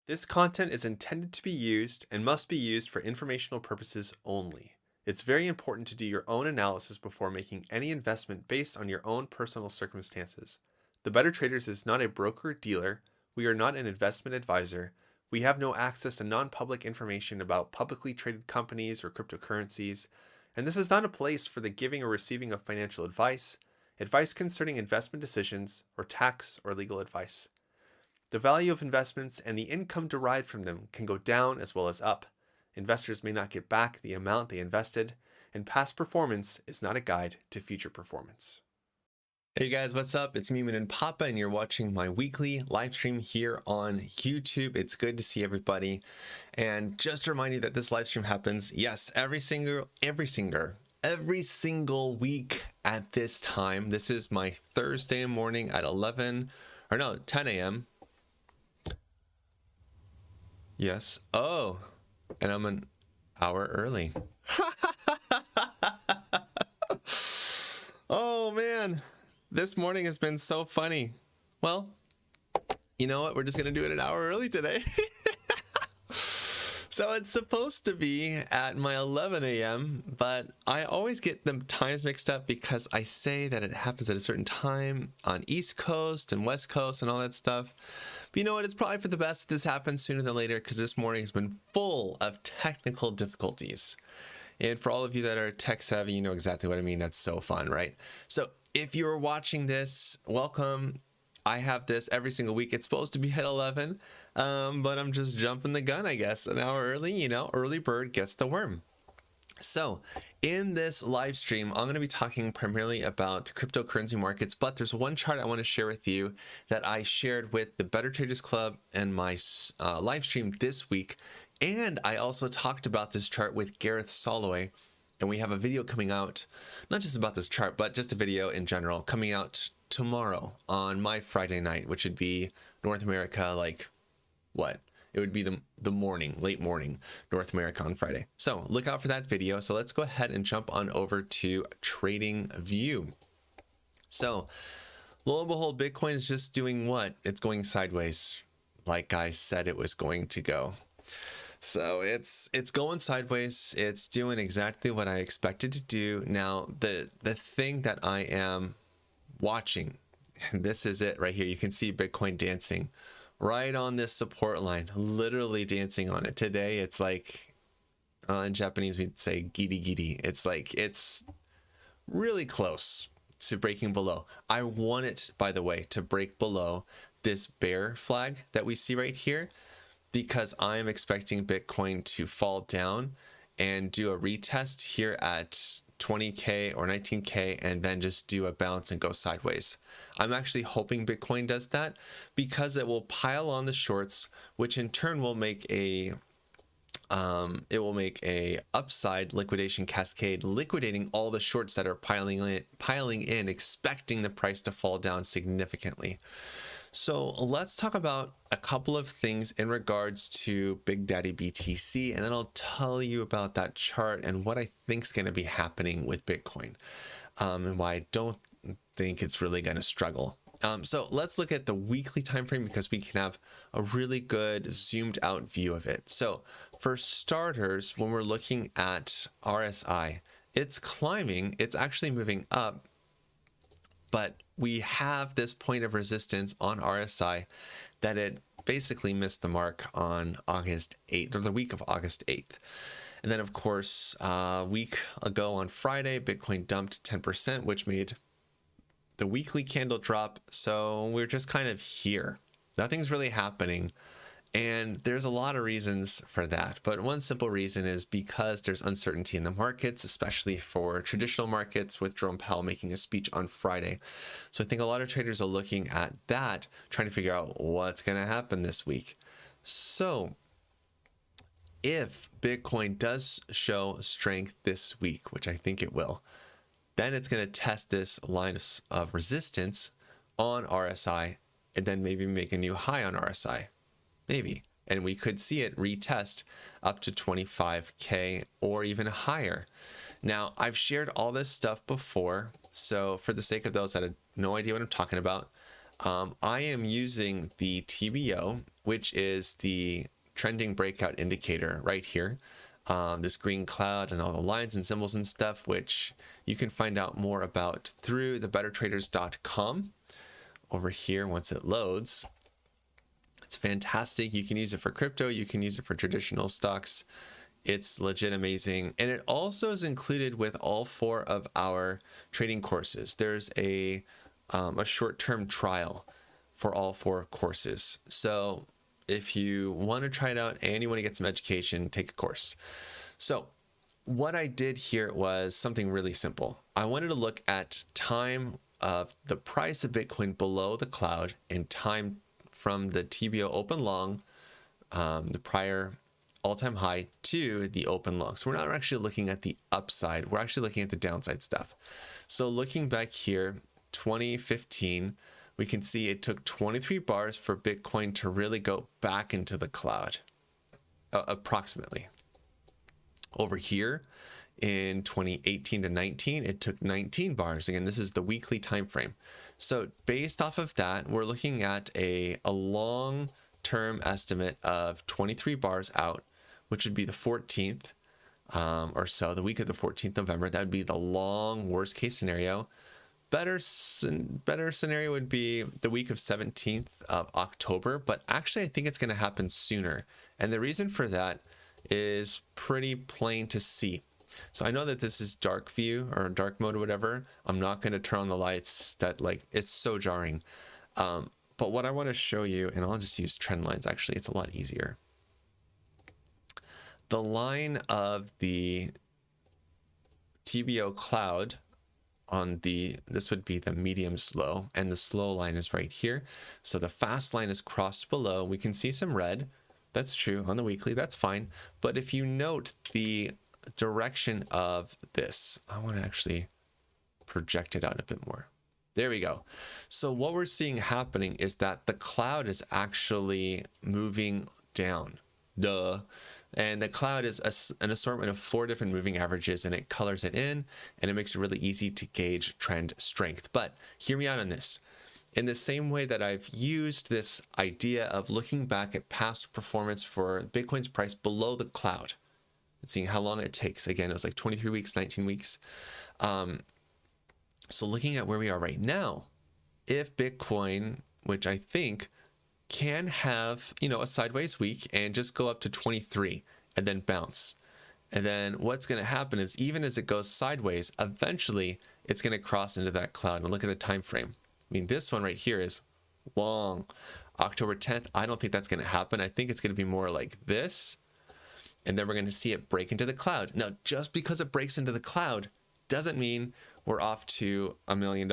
This content is intended to be used and must be used for informational purposes only. It's very important to do your own analysis before making any investment based on your own personal circumstances. The Better Traders is not a broker dealer. We are not an investment advisor. We have no access to non public information about publicly traded companies or cryptocurrencies. And this is not a place for the giving or receiving of financial advice, advice concerning investment decisions, or tax or legal advice. The value of investments and the income derived from them can go down as well as up. Investors may not get back the amount they invested, and past performance is not a guide to future performance. Hey guys, what's up? It's me, Min Papa, and you're watching my weekly live stream here on YouTube. It's good to see everybody. And just to remind you that this live stream happens, yes, every single week at this time. This is my Thursday morning at 10 a.m. Yes. Oh, and I'm an hour early. Oh man, this morning has been so funny. Well, you know what? We're just gonna do it an hour early today. So it's supposed to be at my 11 a.m., but I always get the times mixed up because I say that it happens at a certain time on East Coast and West Coast and all that stuff. But you know what? It's probably for the best that this happens sooner than later because this morning has been full of technical difficulties. And for all of you that are tech savvy, you know exactly what I mean. That's so fun, right? So if you're watching this, welcome. I have this every single week. It's supposed to be at 11, but I'm just jumping the gun, I guess. An hour early, you know, early bird gets the worm. So in this live stream, I'm going to be talking primarily about cryptocurrency markets, but there's one chart I want to share with you that I shared with the Better Traders Club and my live stream this week. And I also talked about this chart with Gareth Soloway. And we have a video coming out, not just about this chart, but just a video in general coming out tomorrow on my Friday night, which would be North America, like what? It would be the morning, late morning, North America on Friday. So look out for that video. So let's go ahead and jump on over to TradingView. So lo and behold, Bitcoin is just doing what? It's going sideways, like I said it was going to go. So it's going sideways. It's doing exactly what I expected to do. Now, the thing that I am watching, and this is it right here. You can see Bitcoin dancing right on this support line, literally dancing on it. Today, it's like, in Japanese, we'd say giri giri. It's like, it's really close to breaking below. I want it, by the way, to break below this bear flag that we see right here, because I am expecting Bitcoin to fall down and do a retest here at 20K or 19K and then just do a bounce and go sideways. I'm actually hoping Bitcoin does that because it will pile on the shorts, which in turn will make a upside liquidation cascade, liquidating all the shorts that are piling in, expecting the price to fall down significantly. So let's talk about a couple of things in regards to Big Daddy BTC, and then I'll tell you about that chart and what I think is going to be happening with Bitcoin, and why I don't think it's really going to struggle. So let's look at the weekly time frame because we can have a really good zoomed out view of it. So for starters, when we're looking at RSI, it's climbing, it's actually moving up, but we have this point of resistance on RSI that it basically missed the mark on August 8th, or the week of August 8th. And then, of course, a week ago on Friday, Bitcoin dumped 10%, which made the weekly candle drop. So we're just kind of here. Nothing's really happening. And there's a lot of reasons for that. But one simple reason is because there's uncertainty in the markets, especially for traditional markets, with Jerome Powell making a speech on Friday. So I think a lot of traders are looking at that, trying to figure out what's going to happen this week. So if Bitcoin does show strength this week, which I think it will, then it's going to test this line of resistance on RSI and then maybe make a new high on RSI. Maybe. And we could see it retest up to 25K or even higher. Now, I've shared all this stuff before, so for the sake of those that have no idea what I'm talking about, I am using the TBO, which is the trending breakout indicator right here. This green cloud and all the lines and symbols and stuff, which you can find out more about through thebettertraders.com over here once it loads. It's fantastic. You can use it for crypto. You can use it for traditional stocks. It's legit amazing. And it also is included with all 4 of our trading courses. There's a short-term trial for all 4 courses. So if you want to try it out and you want to get some education, take a course. So what I did here was something really simple. I wanted to look at time of the price of Bitcoin below the cloud and time from the TBO open long, the prior all-time high, to the open long. So we're not actually looking at the upside. We're actually looking at the downside stuff. So looking back here, 2015, we can see it took 23 bars for Bitcoin to really go back into the cloud, approximately. Over here in 2018 to 19, it took 19 bars. Again, this is the weekly time frame. So based off of that, we're looking at a long-term estimate of 23 bars out, which would be the 14th or so, the week of the 14th November. That would be the long worst case scenario. Better scenario would be the week of 17th of October, but actually I think it's going to happen sooner. And the reason for that is pretty plain to see. So I know that this is dark view or dark mode or whatever. I'm not going to turn on the lights. That, like, it's so jarring. But what I want to show you, and I'll just use trend lines, actually, it's a lot easier. The line of the TBO cloud on this would be the medium slow, and the slow line is right here. So the fast line is crossed below. We can see some red. That's true on the weekly. That's fine. But if you note the direction of this, I want to actually project it out a bit more. There we go. So what we're seeing happening is that the cloud is actually moving down. Duh. And the cloud is an assortment of 4 different moving averages, and it colors it in, and it makes it really easy to gauge trend strength. But hear me out on this. In the same way that I've used this idea of looking back at past performance for Bitcoin's price below the cloud and seeing how long it takes. Again, it was like 23 weeks, 19 weeks. So looking at where we are right now, if Bitcoin, which I think can have, a sideways week and just go up to 23 and then bounce. And then what's going to happen is, even as it goes sideways, eventually it's going to cross into that cloud. And look at the time frame. I mean, this one right here is long. October 10th, I don't think that's going to happen. I think it's going to be more like this. And then we're going to see it break into the cloud. Now, just because it breaks into the cloud doesn't mean we're off to $1 million.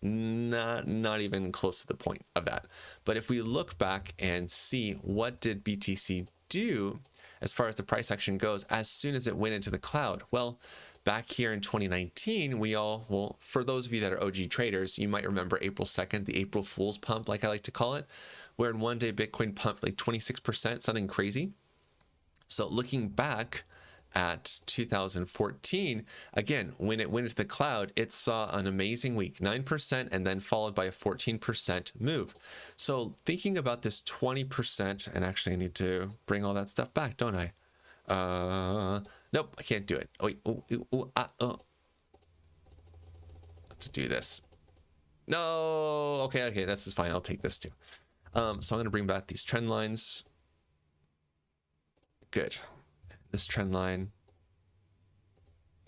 Not even close to the point of that. But if we look back and see what did BTC do as far as the price action goes as soon as it went into the cloud, well, back here in 2019, for those of you that are OG traders, you might remember April 2nd, the April Fool's pump, like I like to call it, where in one day Bitcoin pumped like 26%, something crazy. So looking back at 2014, again, when it went into the cloud, it saw an amazing week, 9%, and then followed by a 14% move. So thinking about this 20%, and actually I need to bring all that stuff back, don't I? Nope, I can't do it. Oh, wait, let's do this. No, okay, this is fine. I'll take this too. So I'm going to bring back these trend lines. Good. This trend line,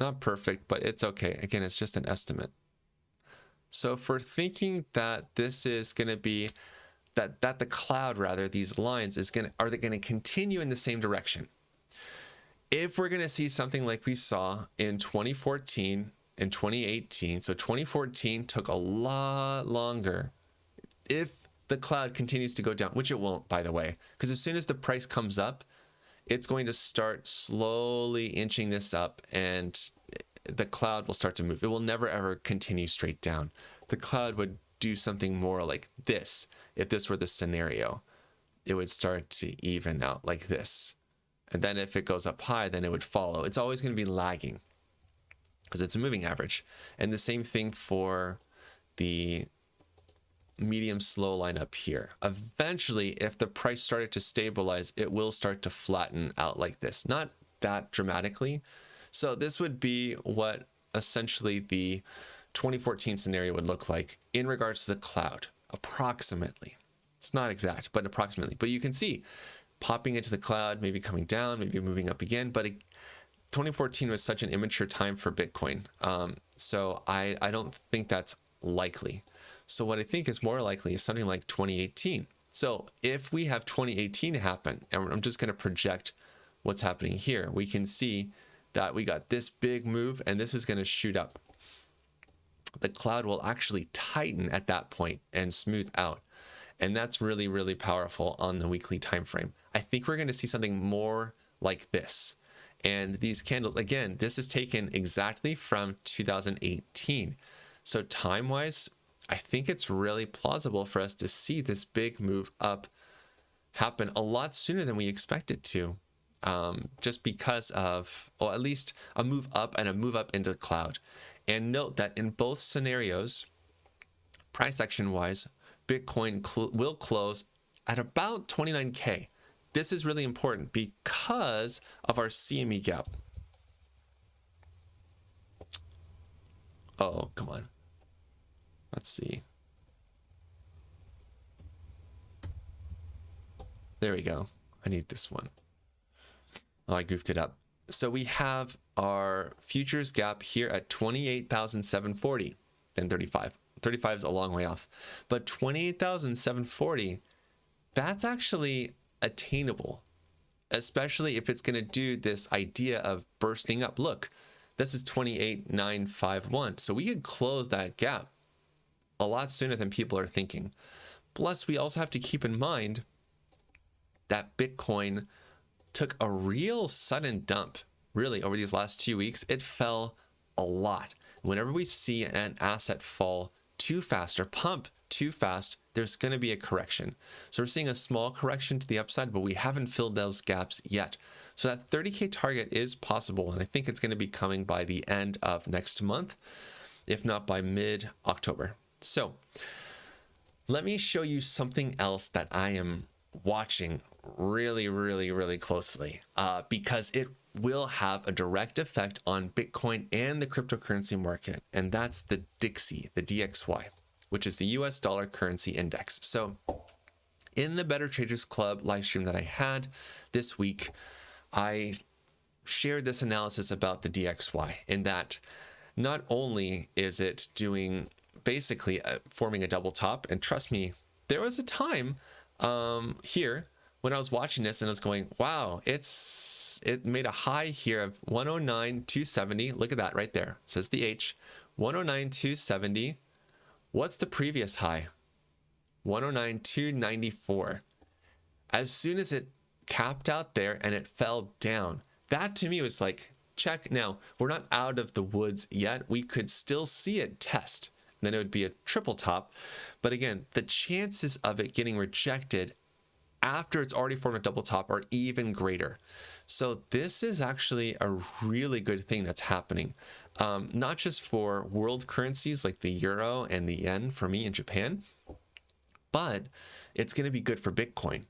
not perfect, but it's okay. Again, it's just an estimate. So if we're thinking that this is going to be that the cloud, rather, these lines are they going to continue in the same direction? If we're going to see something like we saw in 2014 and 2018, so 2014 took a lot longer. If the cloud continues to go down, which it won't, by the way, because as soon as the price comes up, it's going to start slowly inching this up, and the cloud will start to move. It will never, ever continue straight down. The cloud would do something more like this. If this were the scenario, it would start to even out like this. And then if it goes up high, then it would follow. It's always going to be lagging because it's a moving average. And the same thing for the medium slow line up here. Eventually, if the price started to stabilize, it will start to flatten out like this. Not that dramatically. So this would be what essentially the 2014 scenario would look like in regards to the cloud, approximately. It's not exact, but approximately. But you can see popping into the cloud, maybe coming down, maybe moving up again. But 2014 was such an immature time for Bitcoin. So I don't think that's likely. So what I think is more likely is something like 2018. So if we have 2018 happen, and I'm just going to project what's happening here, we can see that we got this big move and this is going to shoot up. The cloud will actually tighten at that point and smooth out. And that's really, really powerful on the weekly time frame. I think we're going to see something more like this. And these candles, again, this is taken exactly from 2018. So time-wise, I think it's really plausible for us to see this big move up happen a lot sooner than we expect it to. Just because of, or at least a move up and a move up into the cloud. And note that in both scenarios, price action wise, Bitcoin will close at about 29K. This is really important because of our CME gap. Oh, come on. Let's see. There we go. I need this one. Oh, I goofed it up. So we have our futures gap here at 28,740, then 35. 35 is a long way off, but 28,740, that's actually attainable, especially if it's going to do this idea of bursting up. Look, this is 28,951. So we could close that gap a lot sooner than people are thinking. Plus, we also have to keep in mind that Bitcoin took a real sudden dump, really, over these last 2 weeks. It fell a lot. Whenever we see an asset fall too fast or pump too fast, there's going to be a correction. So we're seeing a small correction to the upside, but we haven't filled those gaps yet. So that 30K target is possible, and I think it's going to be coming by the end of next month, if not by mid-October. So let me show you something else that I am watching really, really, really closely, because it will have a direct effect on Bitcoin and the cryptocurrency market, and that's the DXY, the DXY, which is the US dollar currency index. So in the Better Traders Club live stream that I had this week, I shared this analysis about the DXY, in that not only is it doing basically forming a double top, and trust me, there was a time here when I was watching this and I was going, wow, it made a high here of 109,270. Look at that right there. It says the H, 109,270. What's the previous high? 109,294. As soon as it capped out there and it fell down, that to me was like, check. Now, we're not out of the woods yet. We could still see it test. Then it would be a triple top. But again, the chances of it getting rejected after it's already formed a double top are even greater. So this is actually a really good thing that's happening, not just for world currencies like the euro and the yen for me in Japan, but it's going to be good for Bitcoin.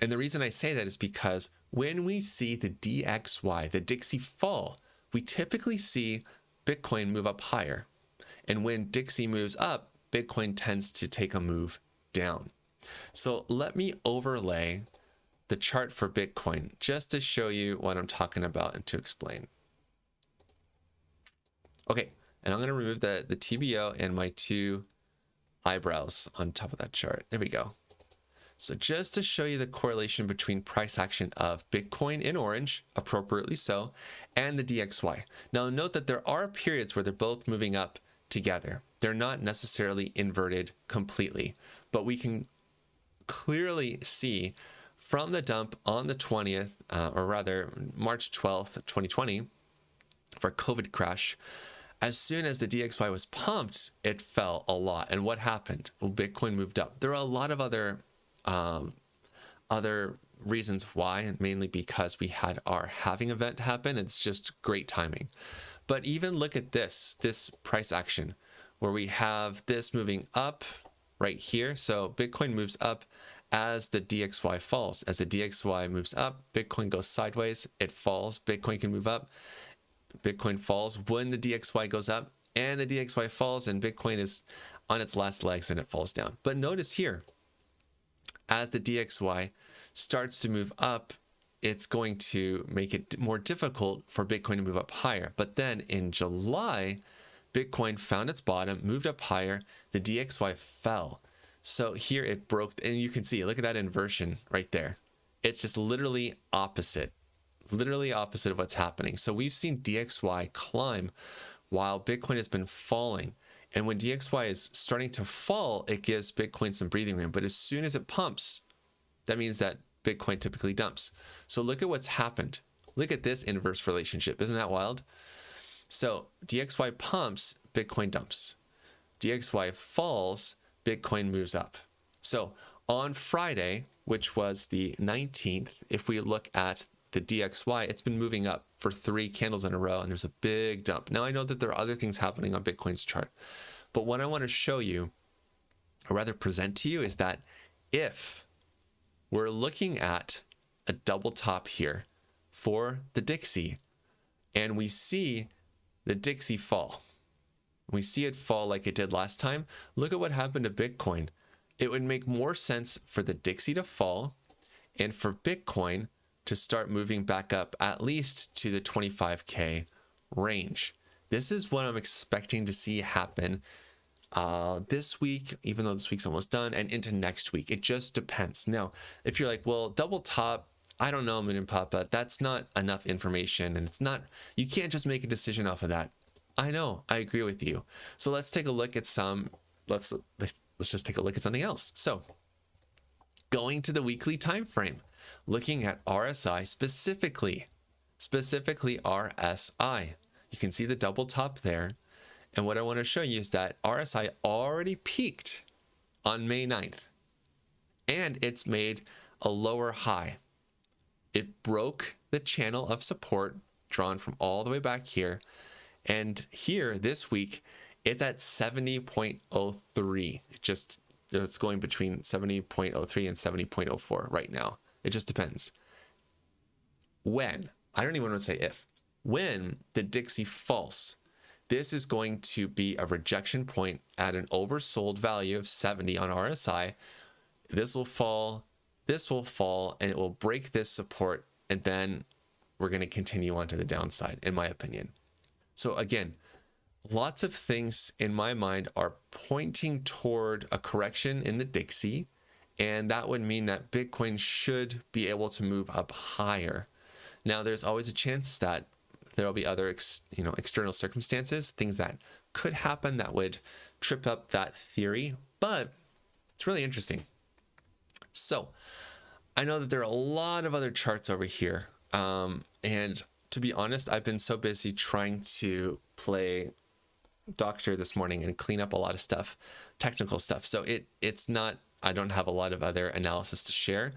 And the reason I say that is because when we see the DXY, the DXY fall, we typically see Bitcoin move up higher. And when DXY moves up, Bitcoin tends to take a move down. So let me overlay the chart for Bitcoin just to show you what I'm talking about and to explain. Okay, and I'm going to remove the TBO and my two eyebrows on top of that chart. There we go. So just to show you the correlation between price action of Bitcoin in orange, appropriately so, and the DXY. Now note that there are periods where they're both moving up together. They're not necessarily inverted completely, but we can clearly see from the dump on the 20th, or rather March 12th, 2020, for COVID crash, as soon as the DXY was pumped, it fell a lot. And what happened? Well, Bitcoin moved up. There are a lot of other reasons why, and mainly because we had our halving event happen. It's just great timing. But even look at this price action, where we have this moving up, right here. So Bitcoin moves up as the DXY falls. As the DXY moves up, Bitcoin goes sideways, it falls, Bitcoin can move up, Bitcoin falls when the DXY goes up, and the DXY falls and Bitcoin is on its last legs and it falls down. But notice here, as the DXY starts to move up, it's going to make it more difficult for Bitcoin to move up higher. But then in July, Bitcoin found its bottom, moved up higher, the DXY fell. So here it broke, and you can see, look at that inversion right there. It's just literally opposite of what's happening. So we've seen DXY climb while Bitcoin has been falling. And when DXY is starting to fall, it gives Bitcoin some breathing room. But as soon as it pumps, that means that Bitcoin typically dumps. So look at what's happened. Look at this inverse relationship. Isn't that wild? So DXY pumps, Bitcoin dumps. DXY falls, Bitcoin moves up. So on Friday, which was the 19th, if we look at the DXY, it's been moving up for 3 candles in a row, and there's a big dump. Now, I know that there are other things happening on Bitcoin's chart, but what I want to show you, or rather present to you, is that if we're looking at a double top here for the Dixie, and we see the Dixie fall, we see it fall like it did last time, look at what happened to Bitcoin. It would make more sense for the Dixie to fall and for Bitcoin to start moving back up at least to the 25K range. This is what I'm expecting to see happen this week, even though this week's almost done, and into next week. It just depends. Now, if you're like, well, double top, I don't know, Moon and Papa, that's not enough information, and it's not, you can't just make a decision off of that. I know, I agree with you. So let's take a look at let's just take a look at something else. So going to the weekly time frame, looking at RSI specifically RSI. You can see the double top there. And what I want to show you is that RSI already peaked on May 9th, and it's made a lower high. It broke the channel of support drawn from all the way back here. And here this week, it's at 70.03. It's going between 70.03 and 70.04 right now. It just depends. When, I don't even want to say if, when the Dixie falls, this is going to be a rejection point at an oversold value of 70 on RSI. This will fall, and it will break this support, and then we're going to continue on to the downside, in my opinion. So again, lots of things in my mind are pointing toward a correction in the Dixie, and that would mean that Bitcoin should be able to move up higher. Now, there's always a chance that there will be other external circumstances, things that could happen that would trip up that theory, but it's really interesting. So I know that there are a lot of other charts over here, and to be honest, I've been so busy trying to play doctor this morning and clean up a lot of stuff, technical stuff. So it's not, I don't have a lot of other analysis to share,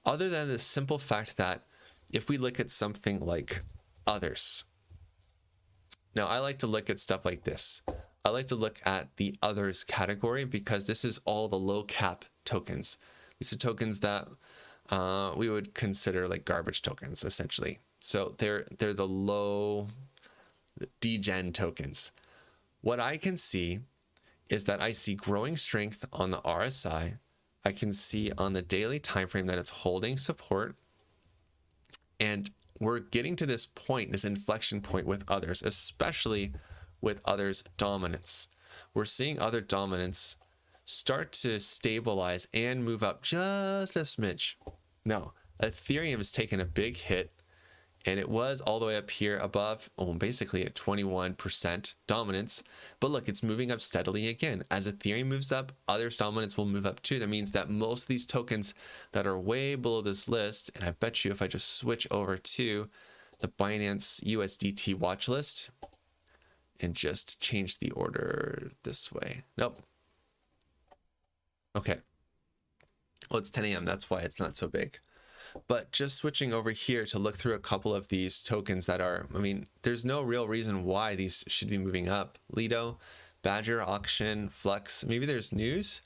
other than the simple fact that if we look at something like others, now I like to look at stuff like this. I like to look at the others category because this is all the low cap tokens. These are tokens that we would consider like garbage tokens, essentially. So they're the low degen tokens. What I can see is that I see growing strength on the RSI. I can see on the daily time frame that it's holding support. And we're getting to this point, this inflection point with others, especially with others' dominance. We're seeing other dominance start to stabilize and move up just a smidge. Now, Ethereum has taken a big hit, and it was all the way up here above, basically at 21% dominance. But look, it's moving up steadily again. As Ethereum moves up, others' dominance will move up too. That means that most of these tokens that are way below this list, and I bet you if I just switch over to the Binance USDT watch list and just change the order this way. Nope. Okay. Well, it's 10 a.m. That's why it's not so big. But just switching over here to look through a couple of these tokens that are, there's no real reason why these should be moving up. Lido, Badger, Auction, Flux, maybe there's news,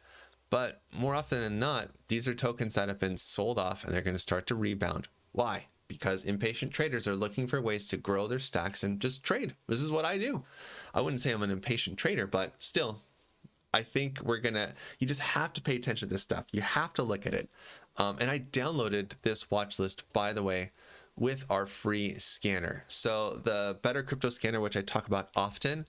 But more often than not, these are tokens that have been sold off and they're going to start to rebound. Why? Because impatient traders are looking for ways to grow their stacks and just trade. This is what I do. I wouldn't say I'm an impatient trader, but still, I think you just have to pay attention to this stuff. You have to look at it. And I downloaded this watch list, by the way, with our free scanner. So the Better Crypto Scanner, which I talk about often,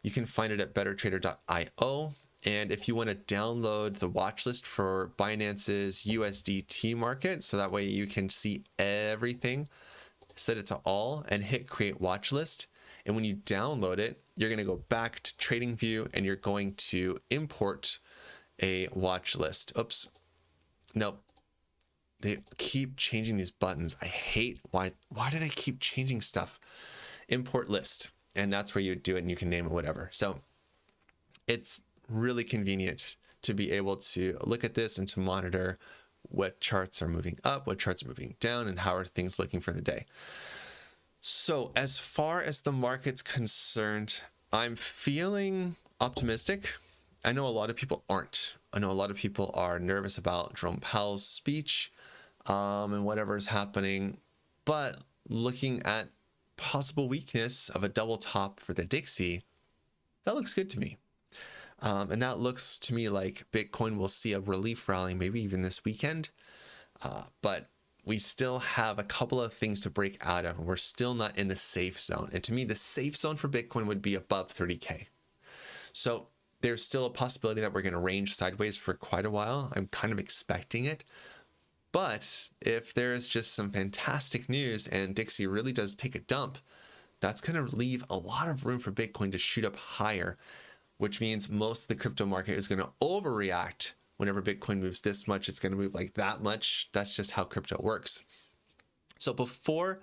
you can find it at bettertrader.io. And if you want to download the watch list for Binance's USDT market, so that way you can see everything, set it to all and hit create watch list. And when you download it, you're going to go back to TradingView and you're going to import a watch list. Oops. Nope. They keep changing these buttons. I hate why do they keep changing stuff? Import list. And that's where you do it and you can name it whatever. So it's really convenient to be able to look at this and to monitor what charts are moving up, what charts are moving down, and how are things looking for the day. So as far as the market's concerned, I'm feeling optimistic. I know a lot of people aren't. I know a lot of people are nervous about Jerome Powell's speech and whatever is happening. But looking at possible weakness of a double top for the Dixie, that looks good to me. And that looks to me like Bitcoin will see a relief rally, maybe even this weekend. But we still have a couple of things to break out of, and we're still not in the safe zone. And to me, the safe zone for Bitcoin would be above 30K. So there's still a possibility that we're going to range sideways for quite a while. I'm kind of expecting it. But if there's just some fantastic news and Dixie really does take a dump, that's going to leave a lot of room for Bitcoin to shoot up higher, which means most of the crypto market is going to overreact. Whenever Bitcoin moves this much, it's going to move like that much. That's just how crypto works. So before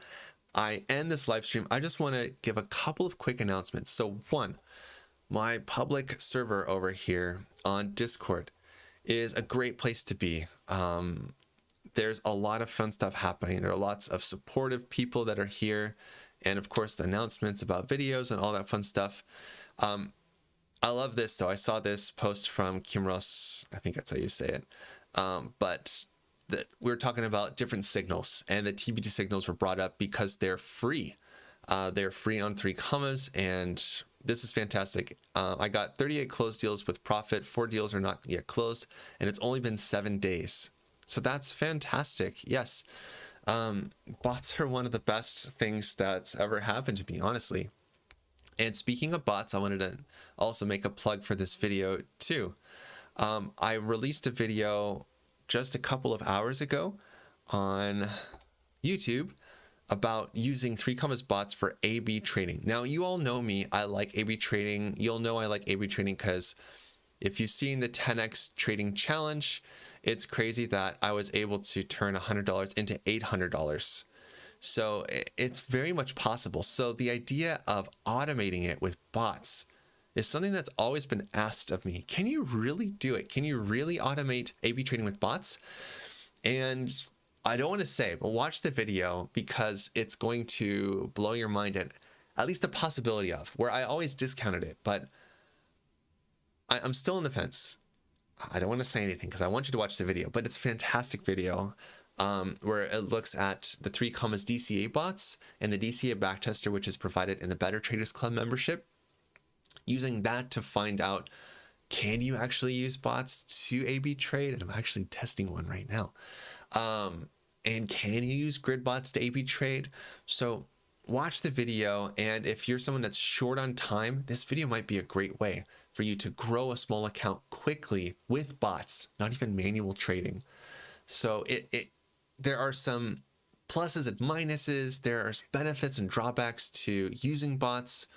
I end this live stream, I just want to give a couple of quick announcements. So one, my public server over here on Discord is a great place to be. There's a lot of fun stuff happening. There are lots of supportive people that are here. And of course, the announcements about videos and all that fun stuff. I love this though. I saw this post from Kim Ross. I think that's how you say it. But we were talking about different signals, and the TBT signals were brought up because they're free. They're free on 3 and this is fantastic. I got 38 closed deals with profit. 4 deals are not yet closed, and it's only been 7 days. So that's fantastic. Yes. Bots are one of the best things that's ever happened to me, honestly. And speaking of bots, I wanted to also make a plug for this video too. I released a video just a couple of hours ago on YouTube about using 3 bots for A/B trading. Now, you all know me. I like A/B trading. You'll know I like A/B trading because if you've seen the 10x trading challenge, it's crazy that I was able to turn $100 into $800. So it's very much possible. So the idea of automating it with bots is something that's always been asked of me. Can you really do it? Can you really automate A/B trading with bots? And I don't want to say, but watch the video because it's going to blow your mind at least the possibility of, where I always discounted it, but I'm still on the fence. I don't want to say anything because I want you to watch the video, but it's a fantastic video. Where it looks at the 3 DCA bots and the DCA backtester, which is provided in the Better Traders Club membership, using that to find out, can you actually use bots to A/B trade? And I'm actually testing one right now. And can you use grid bots to A/B trade? So watch the video. And if you're someone that's short on time, this video might be a great way for you to grow a small account quickly with bots, not even manual trading. So there are some pluses and minuses. There are benefits and drawbacks to using bots.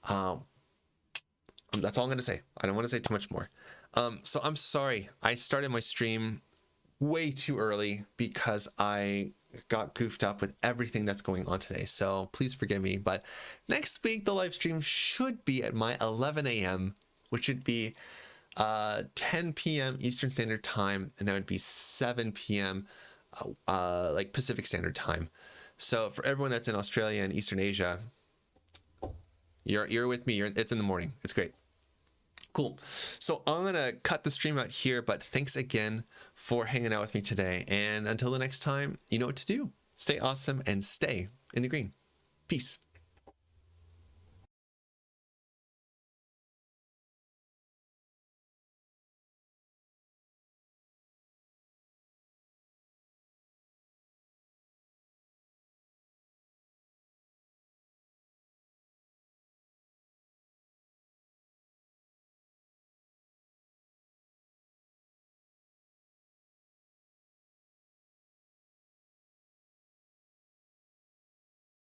That's all I'm going to say. I don't want to say too much more. So I'm sorry. I started my stream way too early because I got goofed up with everything that's going on today. So please forgive me. But next week, the live stream should be at my 11 a.m., which would be 10 p.m. Eastern Standard Time. And that would be 7 p.m. Like Pacific Standard Time. So for everyone that's in Australia and Eastern Asia, you're with me. It's in the morning. It's great. Cool. So I'm going to cut the stream out here, but thanks again for hanging out with me today. And until the next time, you know what to do. Stay awesome and stay in the green. Peace.